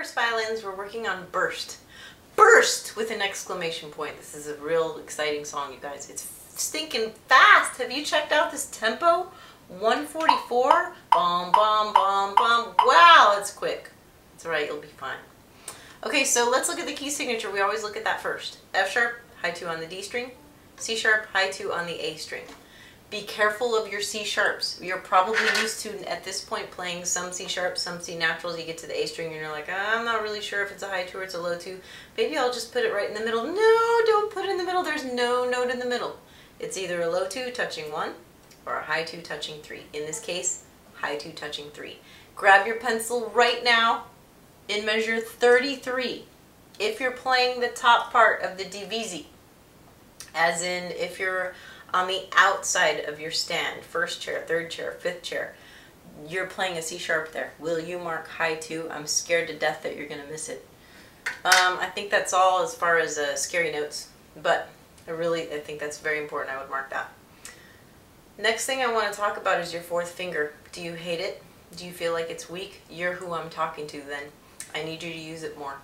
First Violins, we're working on Burst. Burst with an exclamation point. This is a real exciting song, you guys. It's stinking fast. Have you checked out this tempo? 144. Bom, bom, bom, bom. Wow, that's quick. It's alright, you'll be fine. Okay, so let's look at the key signature. We always look at that first. F sharp, high 2 on the D string. C sharp, high 2 on the A string. Be careful of your C sharps. You're probably used to, at this point, playing some C sharps, some C naturals. You get to the A string and you're like, I'm not really sure if it's a high 2 or it's a low 2. Maybe I'll just put it right in the middle. No, don't put it in the middle. There's no note in the middle. It's either a low 2 touching 1 or a high 2 touching 3. In this case, high 2 touching 3. Grab your pencil right now in measure 33. If you're playing the top part of the divisi, as in if you're on the outside of your stand, first chair, third chair, fifth chair, you're playing a C sharp there. Will you mark high 2? I'm scared to death that you're going to miss it. I think that's all as far as scary notes, but I think that's very important. I would mark that. Next thing I want to talk about is your fourth finger. Do you hate it? Do you feel like it's weak? You're who I'm talking to then. I need you to use it more.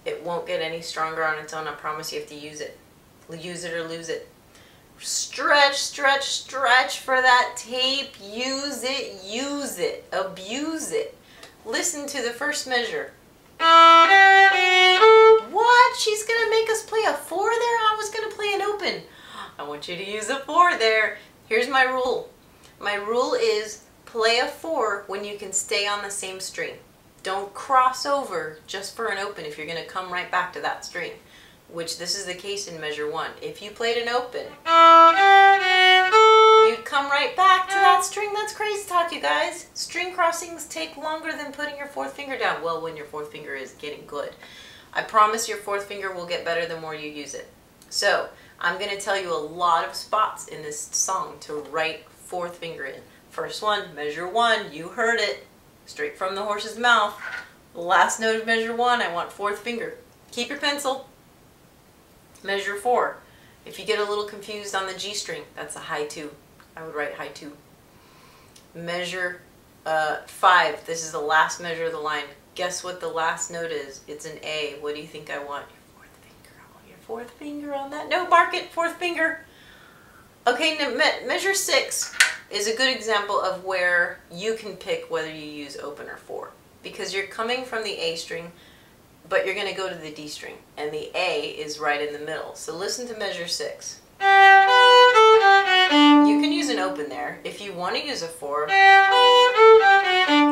It won't get any stronger on its own. I promise you have to use it. Use it or lose it. Stretch, stretch, stretch for that tape. Use it, use it, abuse it. Listen to the first measure. What? She's going to make us play a 4 there? I was going to play an open. I want you to use a 4 there. Here's my rule. My rule is play a 4 when you can stay on the same string. Don't cross over just for an open if you're going to come right back to that string, which this is the case in measure 1. If you played an open, you'd come right back to that string. That's crazy talk, you guys. String crossings take longer than putting your fourth finger down. Well, when your fourth finger is getting good. I promise your fourth finger will get better the more you use it. So, I'm going to tell you a lot of spots in this song to write fourth finger in. First one, measure 1, you heard it. Straight from the horse's mouth. The last note of measure 1, I want fourth finger. Keep your pencil. Measure 4. If you get a little confused on the G string, that's a high 2. I would write high 2. Measure 5. This is the last measure of the line. Guess what the last note is? It's an A. What do you think I want? Your fourth finger. I want your fourth finger on that. No, mark it. Fourth finger. Okay, measure 6 is a good example of where you can pick whether you use open or 4. Because you're coming from the A string, but you're going to go to the D string, and the A is right in the middle. So listen to measure 6. You can use an open there. If you want to use a 4,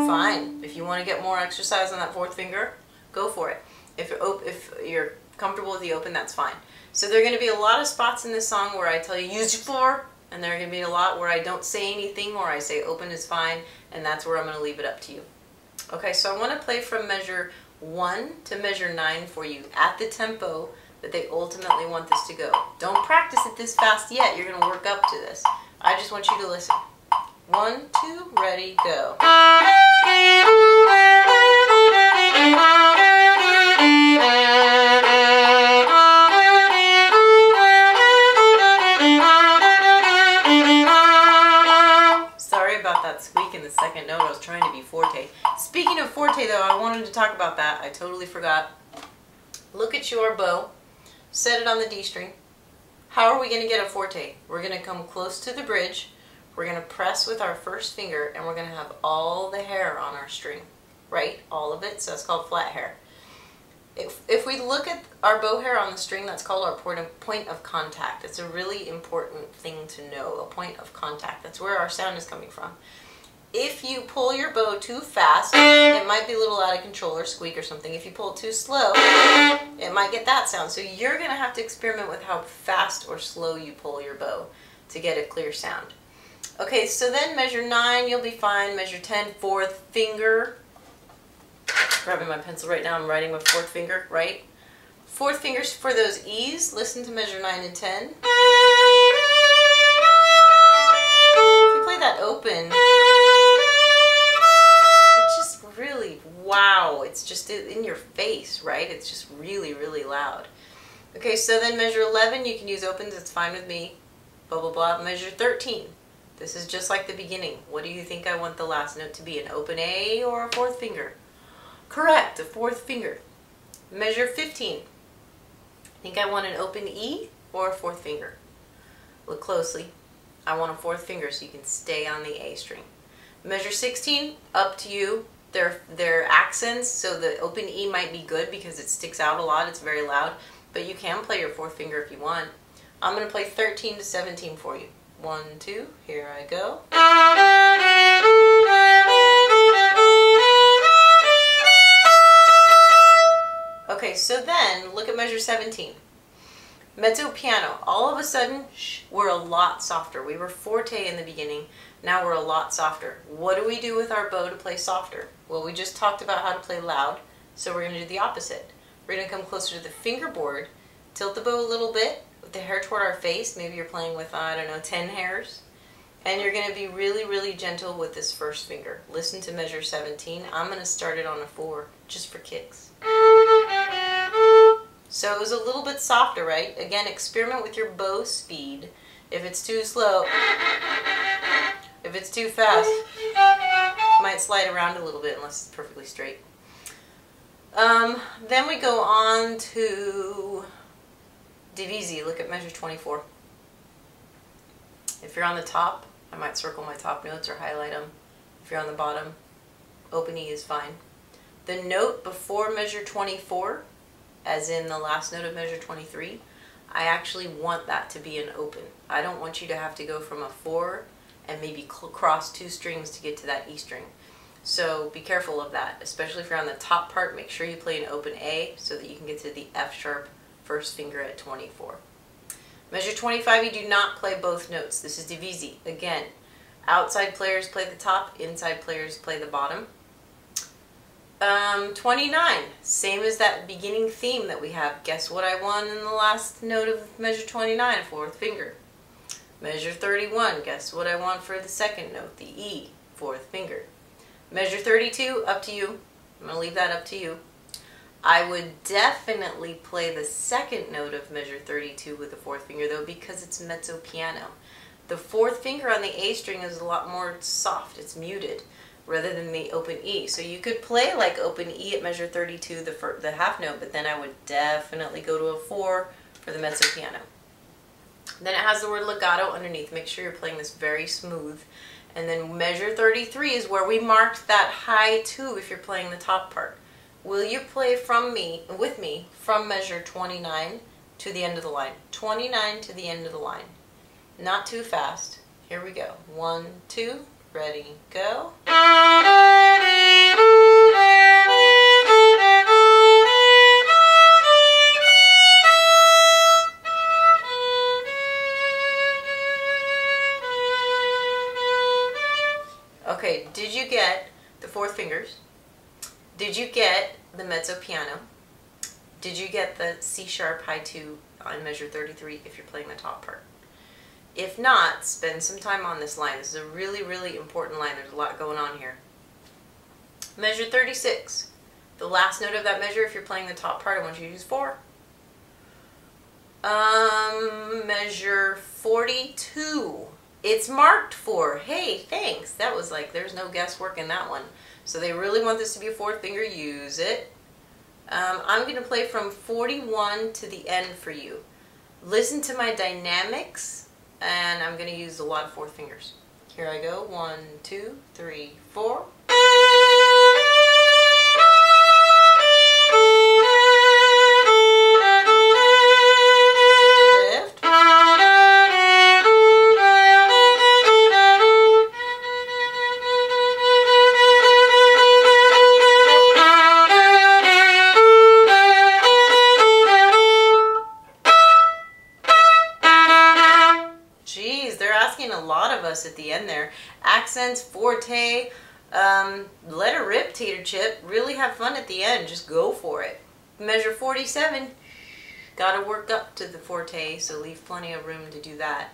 fine. If you want to get more exercise on that fourth finger, go for it. If you're comfortable with the open, that's fine. So there are going to be a lot of spots in this song where I tell you use your 4, and there are going to be a lot where I don't say anything or I say open is fine, and that's where I'm going to leave it up to you. Okay, so I want to play from measure 1 to measure 9 for you at the tempo that they ultimately want this to go. Don't practice it this fast yet. You're going to work up to this. I just want you to listen. 1, 2, ready, go. Sorry about that squeak in the second note. I was trying to be forte. Speaking of forte though, I wanted to talk about that. I totally forgot. Look at your bow. Set it on the D string. How are we going to get a forte? We're going to come close to the bridge. We're going to press with our first finger, and we're going to have all the hair on our string. Right? All of it. So it's called flat hair. If we look at our bow hair on the string, that's called our point of contact. It's a really important thing to know, a point of contact. That's where our sound is coming from. If you pull your bow too fast, it might be a little out of control or squeak or something. If you pull it too slow, it might get that sound. So you're going to have to experiment with how fast or slow you pull your bow to get a clear sound. Okay, so then measure 9, you'll be fine. Measure 10, fourth finger. Grabbing my pencil right now, I'm writing with fourth finger, right? Fourth fingers for those E's. Listen to measure 9 and 10. If you play that open, really, wow, it's just in your face, right? It's just really, really loud. Okay, so then measure 11, you can use opens, it's fine with me. Blah, blah, blah. Measure 13. This is just like the beginning. What do you think I want the last note to be? An open A or a fourth finger? Correct, the fourth finger. Measure 15. I think I want an open E or a fourth finger. Look closely. I want a fourth finger so you can stay on the A string. Measure 16, up to you. They're accents, so the open E might be good because it sticks out a lot, it's very loud, but you can play your fourth finger if you want. I'm going to play 13 to 17 for you. 1, 2, here I go. Okay, so then look at measure 17. Mezzo piano. All of a sudden, we're a lot softer. We were forte in the beginning. Now we're a lot softer. What do we do with our bow to play softer? Well, we just talked about how to play loud, so we're going to do the opposite. We're going to come closer to the fingerboard, tilt the bow a little bit, with the hair toward our face. Maybe you're playing with, I don't know, 10 hairs. And you're going to be really, really gentle with this first finger. Listen to measure 17. I'm going to start it on a 4, just for kicks. So it was a little bit softer, right? Again, experiment with your bow speed. If it's too slow, if it's too fast, it might slide around a little bit unless it's perfectly straight. Then we go on to divisi. Look at measure 24. If you're on the top, I might circle my top notes or highlight them. If you're on the bottom, open E is fine. The note before measure 24, as in the last note of measure 23, I actually want that to be an open. I don't want you to have to go from a 4 and maybe cross 2 strings to get to that E string. So be careful of that, especially if you're on the top part. Make sure you play an open A so that you can get to the F sharp first finger at 24. Measure 25, you do not play both notes. This is divisi. Again, outside players play the top, inside players play the bottom. 29, same as that beginning theme that we have. Guess what I won in the last note of measure 29, fourth finger. Measure 31, guess what I want for the second note, the E, fourth finger. Measure 32, up to you. I'm going to leave that up to you. I would definitely play the second note of measure 32 with the fourth finger though, because it's mezzo piano. The fourth finger on the A string is a lot more soft, it's muted, rather than the open E. So you could play like open E at measure 32, the half note, but then I would definitely go to a 4 for the mezzo piano. Then it has the word legato underneath. Make sure you're playing this very smooth. And then measure 33 is where we marked that high 2 if you're playing the top part. Will you play with me from measure 29 to the end of the line? 29 to the end of the line. Not too fast. Here we go. 1, 2, ready, go. Okay, did you get the fourth fingers? Did you get the mezzo piano? Did you get the C sharp high 2 on measure 33 if you're playing the top part? If not, spend some time on this line. This is a really, really important line. There's a lot going on here. Measure 36. The last note of that measure, if you're playing the top part, I want you to use 4. Measure 42. It's marked 4. Hey, thanks. That was like, there's no guesswork in that one. So they really want this to be a fourth finger. Use it. I'm going to play from 41 to the end for you. Listen to my dynamics, and I'm going to use a lot of fourth fingers. Here I go. 1, 2, 3, 4. A lot of us at the end there. Accents, forte, let her rip, Tater Chip. Really have fun at the end. Just go for it. Measure 47. Got to work up to the forte, so leave plenty of room to do that.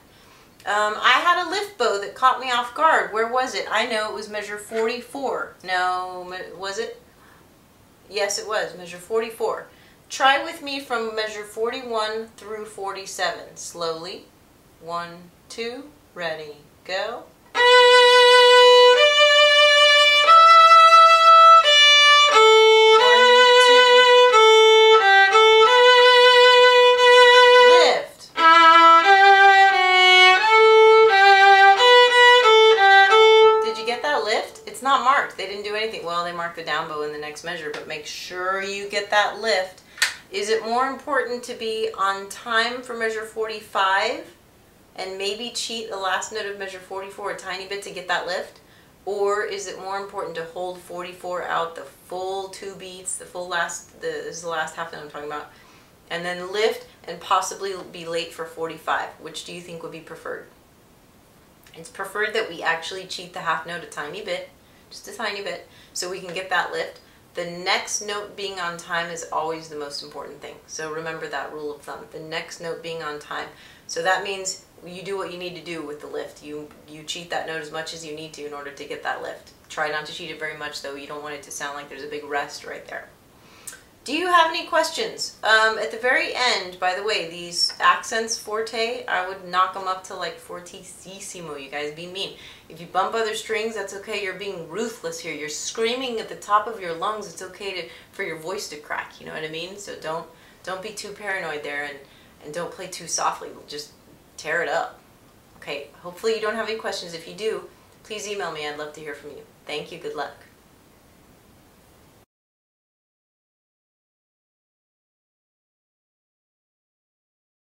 I had a lift bow that caught me off guard. Where was it? I know it was measure 44. No, was it? Yes, it was. Measure 44. Try with me from measure 41 through 47. Slowly. 1, 2, ready, go. next measure, but make sure you get that lift. Is it more important to be on time for measure 45 and maybe cheat the last note of measure 44 a tiny bit to get that lift? Or is it more important to hold 44 out the full 2 beats, this is the last half note I'm talking about, and then lift and possibly be late for 45? Which do you think would be preferred? It's preferred that we actually cheat the half note a tiny bit, just a tiny bit, so we can get that lift. The next note being on time is always the most important thing. So remember that rule of thumb, the next note being on time. So that means you do what you need to do with the lift. You cheat that note as much as you need to in order to get that lift. Try not to cheat it very much though. You don't want it to sound like there's a big rest right there. Do you have any questions? At the very end, by the way, these accents forte, I would knock them up to like fortissimo. You guys be mean. If you bump other strings, that's okay. You're being ruthless here. You're screaming at the top of your lungs. It's okay for your voice to crack. You know what I mean? So don't be too paranoid there, and don't play too softly. Just tear it up. Okay, hopefully you don't have any questions. If you do, please email me. I'd love to hear from you. Thank you. Good luck.